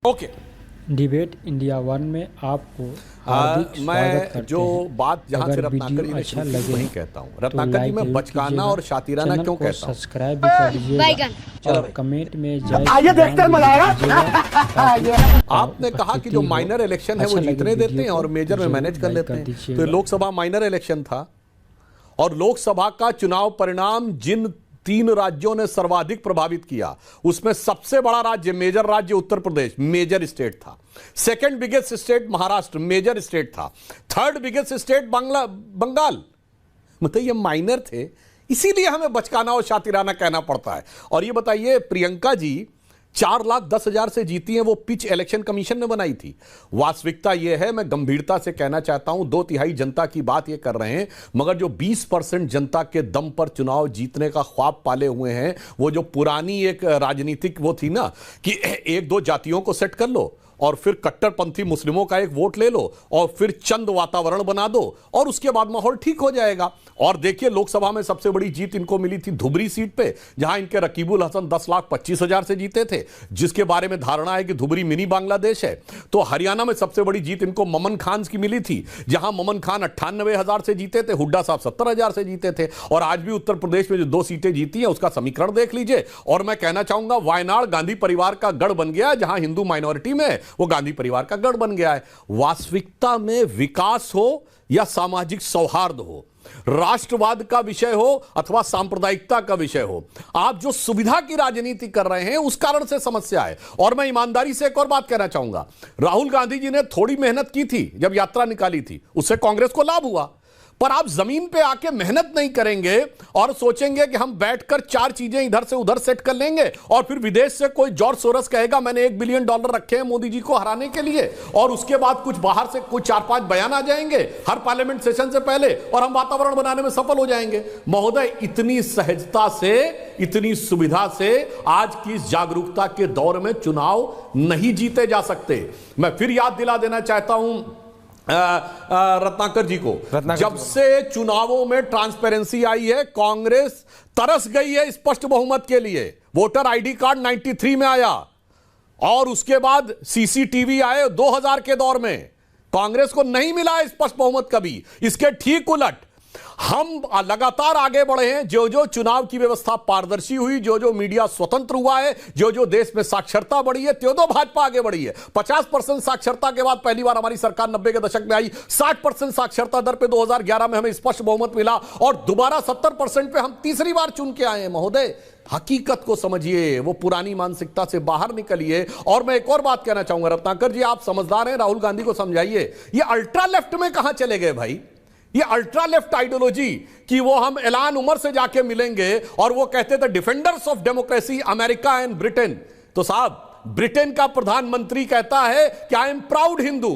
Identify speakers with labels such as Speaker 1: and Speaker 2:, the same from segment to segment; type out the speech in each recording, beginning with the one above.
Speaker 1: Okay
Speaker 2: debate India 1 में आपको हार्दिक स्वागत करते
Speaker 1: जो
Speaker 2: हैं।
Speaker 1: बात जहां से
Speaker 2: अगर
Speaker 1: रत्नाकर जी ने
Speaker 2: अच्छा
Speaker 1: शुरू की
Speaker 2: लगे
Speaker 1: वही कहता हूँ।
Speaker 2: तो
Speaker 1: रत्नाकर जी
Speaker 2: लाइक
Speaker 1: मैं
Speaker 2: जरूर
Speaker 1: बचकाना
Speaker 2: कीजिएगा,
Speaker 1: और शातिराना
Speaker 2: चैनल
Speaker 1: क्यों
Speaker 2: को
Speaker 1: कहता हूँ?
Speaker 2: सब्सक्राइब भी कर लीजिएगा और कमेंट में जय
Speaker 3: आइए देखते हैं, मजा आएगा।
Speaker 2: कीजिएगा।
Speaker 1: आपने कहा कि जो माइनर इलेक्शन है वो
Speaker 2: अच्छा लगे
Speaker 1: जीतने देते
Speaker 2: वीडियो
Speaker 1: हैं और
Speaker 2: को
Speaker 1: मेजर में
Speaker 2: जरूर
Speaker 1: मैनेज कर
Speaker 2: लाइक
Speaker 1: लेते
Speaker 2: कर
Speaker 1: हैं।
Speaker 2: दीजिएगा।
Speaker 1: तो लोकसभा माइनर इलेक्शन था और लोकसभा का चुनाव परिणाम जिन 3 राज्यों ने सर्वाधिक प्रभावित किया उसमें सबसे बड़ा राज्य मेजर राज्य उत्तर प्रदेश मेजर स्टेट था। Second biggest state Maharashtra major state था। Third biggest state Bengal. मतलब ये माइनर थे, इसीलिए हमें बचकाना और शातिराना कहना पड़ता है। और ये बताइए, प्रियंका जी 4,10,000 से जीती हैं, वो पिच इलेक्शन कमीशन ने बनाई थी। वास्तविकता ये है, मैं गंभीरता से कहना चाहता हूं, 2/3 जनता की बात ये कर रहे हैं, मगर जो 20% जनता के दम पर चुनाव जीतने का ख्वाब पाले हुए हैं, वो जो पुरानी एक राजनीतिक वो थी ना कि 1-2 जातियों को सेट कर लो और फिर कट्टरपंथी मुस्लिमों का एक वोट ले लो और फिर चंद वातावरण बना दो और उसके बाद माहौल ठीक हो जाएगा। और देखिए, लोकसभा में सबसे बड़ी जीत इनको मिली थी धुबरी सीट पे, जहां इनके रकीबुल हसन 10,25,000 से जीते थे, जिसके बारे में धारणा है कि धुबरी मिनी बांग्लादेश है। तो हरियाणा में सबसे बड़ी जीत इनको ममन खान की मिली थी, जहां ममन खान 98,000 से जीते थे, हुड्डा साहब 70,000 से जीते थे। और आज भी उत्तर प्रदेश में जो 2 सीटें जीती हैं उसका समीकरण देख लीजिए। और मैं कहना चाहूंगा, वायनाड गांधी परिवार का गढ़ बन गया, जहां हिंदू माइनॉरिटी में वो गांधी परिवार का गढ़ बन गया है। वास्तविकता में विकास हो या सामाजिक सौहार्द हो, राष्ट्रवाद का विषय हो अथवा सांप्रदायिकता का विषय हो, आप जो सुविधा की राजनीति कर रहे हैं उस कारण से समस्या है। और मैं ईमानदारी से एक और बात कहना चाहूंगा, राहुल गांधी जी ने थोड़ी मेहनत की थी जब यात्रा निकाली थी, उससे कांग्रेस को लाभ हुआ। पर आप जमीन पे आके मेहनत नहीं करेंगे और सोचेंगे कि हम बैठकर 4 चीजें इधर से उधर सेट कर लेंगे और फिर विदेश से कोई जॉर्ज सोरस कहेगा मैंने $1 बिलियन रखे हैं मोदी जी को हराने के लिए, और उसके बाद कुछ बाहर से कुछ 4-5 बयान आ जाएंगे हर पार्लियामेंट सेशन से पहले और हम वातावरण बनाने में सफल हो जाएंगे। महोदय, इतनी सहजता से, इतनी सुविधा से आज की इस जागरूकता के दौर में चुनाव नहीं जीते जा सकते। मैं फिर याद दिला देना चाहता हूं रत्नाकर जी को, जब से चुनावों में ट्रांसपेरेंसी आई है, कांग्रेस तरस गई है स्पष्ट बहुमत के लिए। वोटर आईडी कार्ड 93 में आया और उसके बाद सीसीटीवी आए 2000 के दौर में। कांग्रेस को नहीं मिला स्पष्ट बहुमत कभी। इसके ठीक उलट हम लगातार आगे बढ़े हैं। जो जो चुनाव की व्यवस्था पारदर्शी हुई, जो जो मीडिया स्वतंत्र हुआ है, जो जो देश में साक्षरता बढ़ी है, त्यों तो भाजपा आगे बढ़ी है। 50% साक्षरता के बाद पहली बार हमारी सरकार 90 के दशक में आई। 60% साक्षरता दर पे 2011 में हमें स्पष्ट बहुमत मिला और दोबारा 70% पे हम तीसरी बार चुन के आए हैं। महोदय, हकीकत को समझिए, वो पुरानी मानसिकता से बाहर निकलिए। और मैं एक और बात कहना चाहूंगा, रत्नाकर जी आप समझदार हैं, राहुल गांधी को समझाइए, ये अल्ट्रा लेफ्ट में कहां चले गए भाई? ये अल्ट्रा लेफ्ट आइडियोलॉजी कि वो हम ऐलान उमर से जाके मिलेंगे और वो कहते थे defenders of democracy America and Britain. तो साहब, ब्रिटेन का प्रधानमंत्री कहता है कि I am proud Hindu.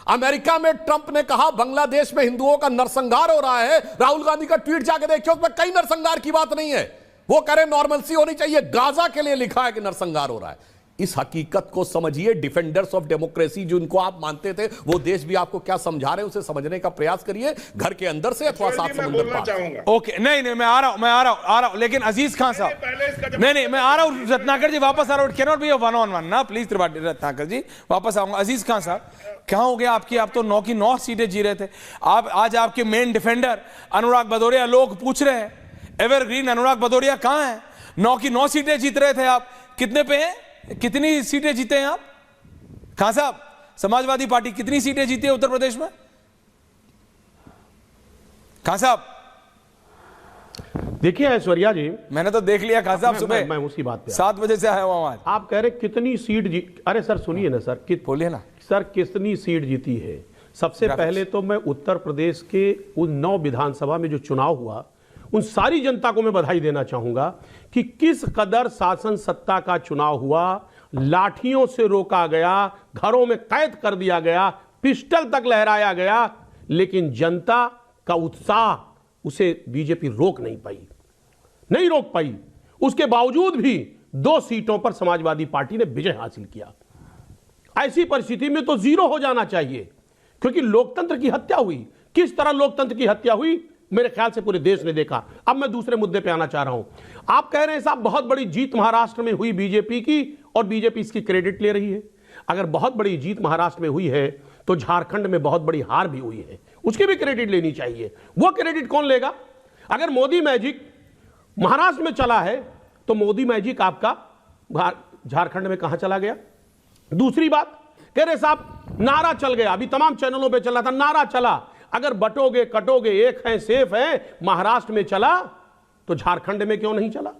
Speaker 1: America में ट्रंप ने कहा बांग्लादेश में हिंदुओं का नरसंहार हो रहा है। राहुल गांधी का ट्वीट जाके देखिए, उसमें कई नरसंहार की बात नहीं है। वो कह रहे नॉर्मलसी होनी चाहिए। गाजा के लिए लिखा है कि नरसंहार हो रहा है। इस हकीकत को समझिए। डिफेंडर्स ऑफ डेमोक्रेसी जो इनको आप मानते थे, वो देश भी आपको क्या समझा रहे हैं उसे समझने का प्रयास करिए, घर के अंदर से अथवा सात समुद्र पार।
Speaker 4: ओके, नहीं मैं आ रहा हूं लेकिन अजीज खान साहब, नहीं मैं आ रहा हूं। रत्नाकर जी वापस आ रहा हूं। Can not be a 1-on-1 ना, प्लीज त्रिपाठी। रत्नाकर जी वापस आऊंगा। अजीज खान साहब, क्या हो गया आपकी? आप तो 9 की 9 सीटें जी रहे थे। आप आज आपके मेन डिफेंडर अनुराग भदौरिया, लोग पूछ रहे हैं एवरग्रीन अनुराग भदौरिया कहां है? 9 की 9 सीटें जीत रहे थे आप, कितने पे हैं? कितनी सीटें जीते हैं आप? खान साहब, समाजवादी पार्टी कितनी सीटें जीती है उत्तर प्रदेश में? खान साहब,
Speaker 3: देखिए ऐश्वर्या जी,
Speaker 4: मैंने तो देख लिया खान साहब, सुबह
Speaker 3: मैं उसी बात पे
Speaker 4: 7 बजे से आया हुआ आज।
Speaker 3: आप कह रहे कितनी सीट जीत, अरे सर सुनिए ना सर,
Speaker 4: बोलिए ना
Speaker 3: सर, कितनी सीट जीती है? सबसे पहले तो मैं उत्तर प्रदेश के उन 9 विधानसभा में जो चुनाव हुआ, उन सारी जनता को मैं बधाई देना चाहूंगा कि किस कदर शासन सत्ता का चुनाव हुआ। लाठियों से रोका गया, घरों में कैद कर दिया गया, पिस्टल तक लहराया गया, लेकिन जनता का उत्साह उसे बीजेपी रोक नहीं रोक पाई। उसके बावजूद भी 2 सीटों पर समाजवादी पार्टी ने विजय हासिल किया। ऐसी परिस्थिति में तो 0 हो जाना चाहिए, क्योंकि लोकतंत्र की हत्या हुई। किस तरह लोकतंत्र की हत्या हुई? मेरे ख्याल से पूरे देश ने देखा। अब मैं दूसरे मुद्दे पे आना चाह रहा हूं। आप कह रहे हैं साहब बहुत बड़ी जीत महाराष्ट्र में हुई बीजेपी की और बीजेपी इसकी क्रेडिट ले रही है। अगर बहुत बड़ी जीत महाराष्ट्र में हुई है तो झारखंड में बहुत बड़ी हार भी हुई है, उसकी भी क्रेडिट लेनी चाहिए। वो क्रेडिट कौन लेगा? अगर मोदी मैजिक महाराष्ट्र में चला है तो मोदी मैजिक आपका झारखंड में कहां चला गया? दूसरी बात, कह रहे साहब नारा चल गया, अभी तमाम चैनलों पे चला था, नारा चला, अगर बटोगे कटोगे एक है सेफ है, महाराष्ट्र में चला तो झारखंड में क्यों नहीं चला?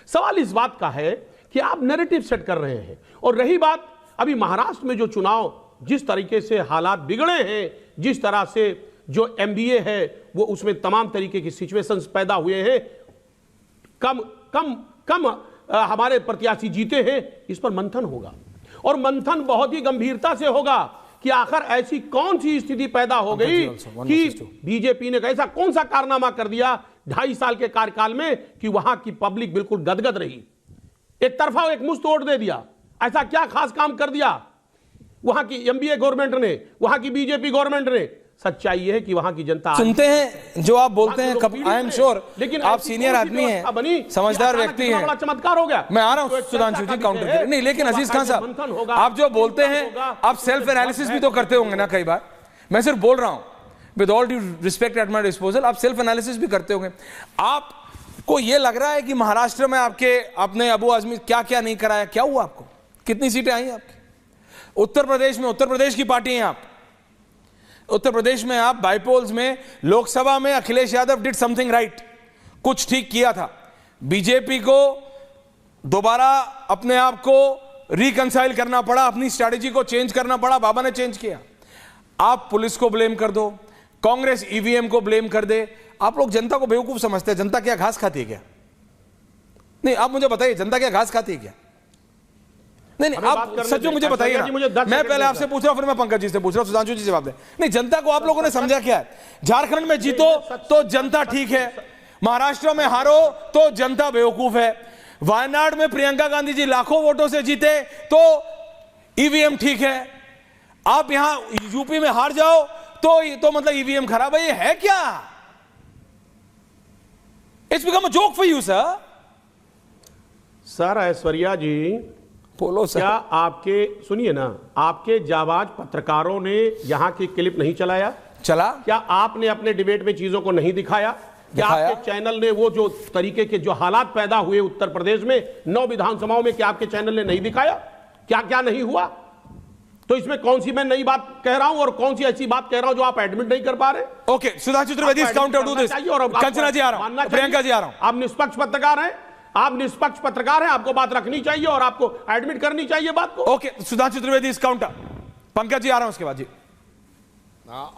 Speaker 3: सवाल इस बात का है कि आप नैरेटिव सेट कर रहे हैं। और रही बात अभी महाराष्ट्र में जो चुनाव, जिस तरीके से हालात बिगड़े हैं, जिस तरह से जो एमबीए है वो उसमें तमाम तरीके की सिचुएशंस पैदा हुए हैं, कम कम कम हमारे प्रत्याशी जीते हैं, इस पर मंथन होगा और मंथन बहुत ही गंभीरता से होगा कि आखिर ऐसी कौन सी स्थिति पैदा हो गई कि बीजेपी ने ऐसा कौन सा कारनामा कर दिया 2.5 साल के कार्यकाल में कि वहां की पब्लिक बिल्कुल गदगद रही, एक तरफा एक मुश्त वोट दे दिया। ऐसा क्या खास काम कर दिया वहां की एमबीए गवर्नमेंट ने, वहां की बीजेपी गवर्नमेंट ने? सच्चाई यह है कि वहां की जनता
Speaker 4: सुनते हैं जो आप बोलते हैं, आई एम श्योर, लेकिन आप सीनियर आदमी हैं, समझदार व्यक्ति हैं।
Speaker 3: बड़ा चमत्कार हो गया।
Speaker 4: मैं आ रहा हूं सुधांशु जी काउंटर नहीं, लेकिन अजीज खान साहब आप जो बोलते हैं आप सेल्फ एनालिसिस भी तो करते होंगे ना कई बार। मैं सिर्फ बोल रहा हूं with all due respect at my disposal, आप सेल्फ एनालिसिस भी करते होंगे। आपको यह लग रहा है कि महाराष्ट्र में आपने अबू आजमी क्या क्या नहीं कराया? क्या हुआ आपको? कितनी सीटें आई आपकी? उत्तर प्रदेश में, उत्तर प्रदेश की पार्टी हैं आप, उत्तर प्रदेश में आप बाइपोल्स में लोकसभा में Akhilesh Yadav did something right, कुछ ठीक किया था। बीजेपी को दोबारा अपने आप को रिकंसाइल करना पड़ा, अपनी स्ट्रैटेजी को चेंज करना पड़ा, बाबा ने चेंज किया। आप पुलिस को ब्लेम कर दो, कांग्रेस ईवीएम को ब्लेम कर दे, आप लोग जनता को बेवकूफ समझते हैं। जनता क्या घास खाती है क्या? नहीं, आप मुझे बताइए जनता क्या घास खाती है क्या? नहीं, आप सच में मुझे बताइए ना। मैं पहले आपसे पूछ रहा हूं, फिर मैं पंकज जी से पूछ रहा हूं, सुधांशु जी जवाब दें। नहीं, जनता को आप लोगों ने समझा क्या है? झारखंड में जीतो तो जनता ठीक है, महाराष्ट्र में हारो तो जनता बेवकूफ है, वायनाड में प्रियंका गांधी जी लाखों वोटों से जीते तो ईवीएम ठीक है, आप यहां यूपी में हार जाओ तो मतलब ईवीएम खराब है। ये है क्या? It's become a joke for you sir.
Speaker 3: Sir Aishwarya ji
Speaker 4: बोलो सर।
Speaker 3: क्या आपके, सुनिए ना, आपके जाबाज पत्रकारों ने यहां की क्लिप नहीं चलाया?
Speaker 4: चला।
Speaker 3: क्या आपने अपने डिबेट में चीजों को नहीं दिखाया? क्या आपके चैनल ने वो जो तरीके के जो हालात पैदा हुए उत्तर प्रदेश में 9 विधानसभाओं में, क्या आपके चैनल ने नहीं दिखाया? क्या क्या नहीं हुआ? तो इसमें कौन सी मैं नई बात कह रहा हूं और कौन सी ऐसी बात कह रहा हूं जो आप एडमिट नहीं कर पा रहे?
Speaker 4: Okay, Sudhanshu Trivedi counter do this. Kanchana ji आ रहा हूं, प्रियंका जी आ रहा हूं।
Speaker 3: आप निष्पक्ष पत्रकार हैं, आप निष्पक्ष पत्रकार हैं, आपको बात रखनी चाहिए और आपको एडमिट करनी चाहिए बात को।
Speaker 4: ओके, सुधांशु त्रिवेदी इस काउंटर, पंकज जी आ रहा हूं उसके बाद जी।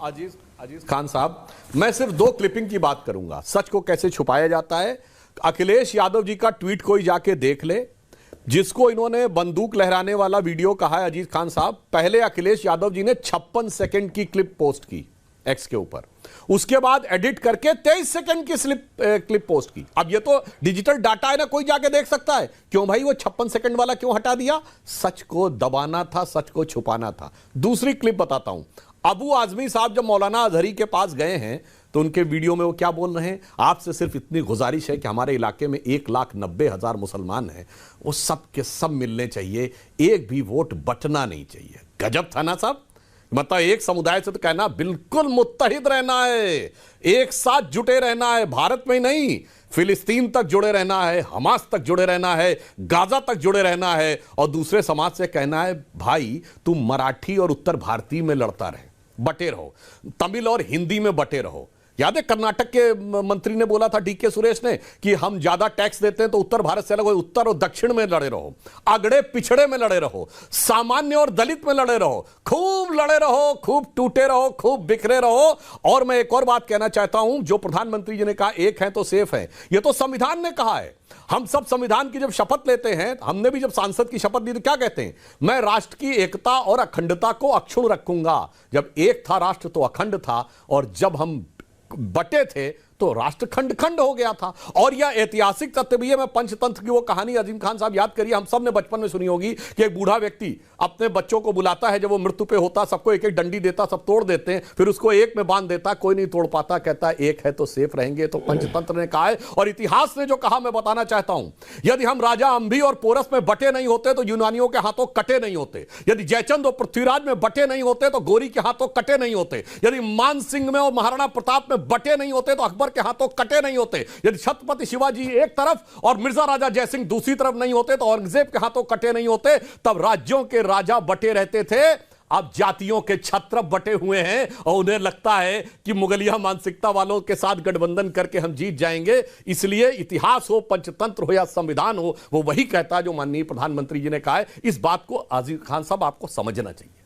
Speaker 1: अजीज खान साहब, मैं सिर्फ 2 क्लिपिंग की बात करूंगा। सच को कैसे छुपाया जाता है, अखिलेश यादव जी का ट्वीट कोई जाके देख ले, जिसको इन्होंने बंदूक लहराने वाला वीडियो कहा है। अजीज खान साहब, पहले अखिलेश यादव जी ने 56 सेकंड की क्लिप पोस्ट की एक्स के ऊपर, उसके बाद एडिट करके 23 सेकंड की क्लिप पोस्ट की। अब ये तो डिजिटल डाटा है ना, कोई जाके देख सकता है। क्यों भाई वो 56 सेकंड वाला क्यों हटा दिया? सच को दबाना था, सच को छुपाना था। दूसरी क्लिप बताता हूं। अबू आजमी साहब जब मौलाना अजहरी के पास गए हैं तो उनके वीडियो में वो क्या बोल रहे हैं? आपसे सिर्फ इतनी गुजारिश है कि हमारे इलाके में 1,90,000 मुसलमान हैं, वो सब के सब मिलने चाहिए, एक भी वोट बटना नहीं चाहिए। गजब था ना साहब। मतलब एक समुदाय से तो कहना बिल्कुल मुत्तहिद रहना है, एक साथ जुटे रहना है, भारत में ही नहीं फिलिस्तीन तक जुड़े रहना है, हमास तक जुड़े रहना है, गाजा तक जुड़े रहना है, और दूसरे समाज से कहना है भाई तुम मराठी और उत्तर भारतीय में लड़ता रहे, बटे रहो, तमिल और हिंदी में बटे रहो। याद है कर्नाटक के मंत्री ने बोला था, डीके सुरेश ने, कि हम ज्यादा टैक्स देते हैं तो उत्तर भारत से अलग हो, उत्तर और दक्षिण में लड़े रहो, अगड़े पिछड़े में लड़े रहो, सामान्य और दलित में लड़े रहो, खूब लड़े रहो, खूब टूटे रहो, खूब बिखरे रहो। और मैं एक और बात कहना चाहता हूं, जो प्रधानमंत्री जी ने कहा एक है तो सेफ है, यह तो संविधान ने कहा है। हम सब संविधान की जब शपथ लेते हैं, हमने भी जब सांसद की शपथ ली तो क्या कहते हैं? मैं राष्ट्र की एकता और अखंडता को अक्षुण्ण रखूंगा। जब एक था राष्ट्र तो अखंड था, और जब हम बटे थे तो राष्ट्र खंड खंड हो गया था। और यह ऐतिहासिक तथ्य भी है। मैं पंचतंत्र की वो कहानी अजीम खान साहब याद करिए, हम सब ने बचपन में सुनी होगी कि एक बूढ़ा व्यक्ति अपने बच्चों को बुलाता है, जब वो मृत्यु पे होता सबको एक एक डंडी देता, सब तोड़ देते हैं, फिर उसको एक में बांध देता, कोई नहीं तोड़ पाता, कहता है एक है तो सेफ रहेंगे। तो पंचतंत्र ने कहा है और इतिहास ने जो कहा मैं बताना चाहता हूं, यदि हम राजा अंभी और पोरस में बटे नहीं होते तो यूनानियों के हाथों कटे नहीं होते, यदि जयचंद और पृथ्वीराज में बटे नहीं होते तो गौरी के हाथों कटे नहीं होते, यदि मान सिंह में और महाराणा प्रताप में बटे नहीं होते तो अकबर के हाथों कटे नहीं होते, यदि छत्रपति शिवाजी एक तरफ और मिर्जा राजा जयसिंह दूसरी तरफ नहीं होते तो औरंगजेब के हाथों कटे नहीं होते। तब राज्यों के राजा बटे रहते थे, अब जातियों के छत्र बटे हुए हैं और उन्हें लगता है कि मुगलिया मानसिकता वालों के साथ गठबंधन करके हम जीत जाएंगे। इसलिए इतिहास हो, पंचतंत्र हो या संविधान हो, वो वही कहता है जो माननीय प्रधानमंत्री जी ने कहा है। इस बात को आज़ीम खान साहब आपको समझना चाहिए।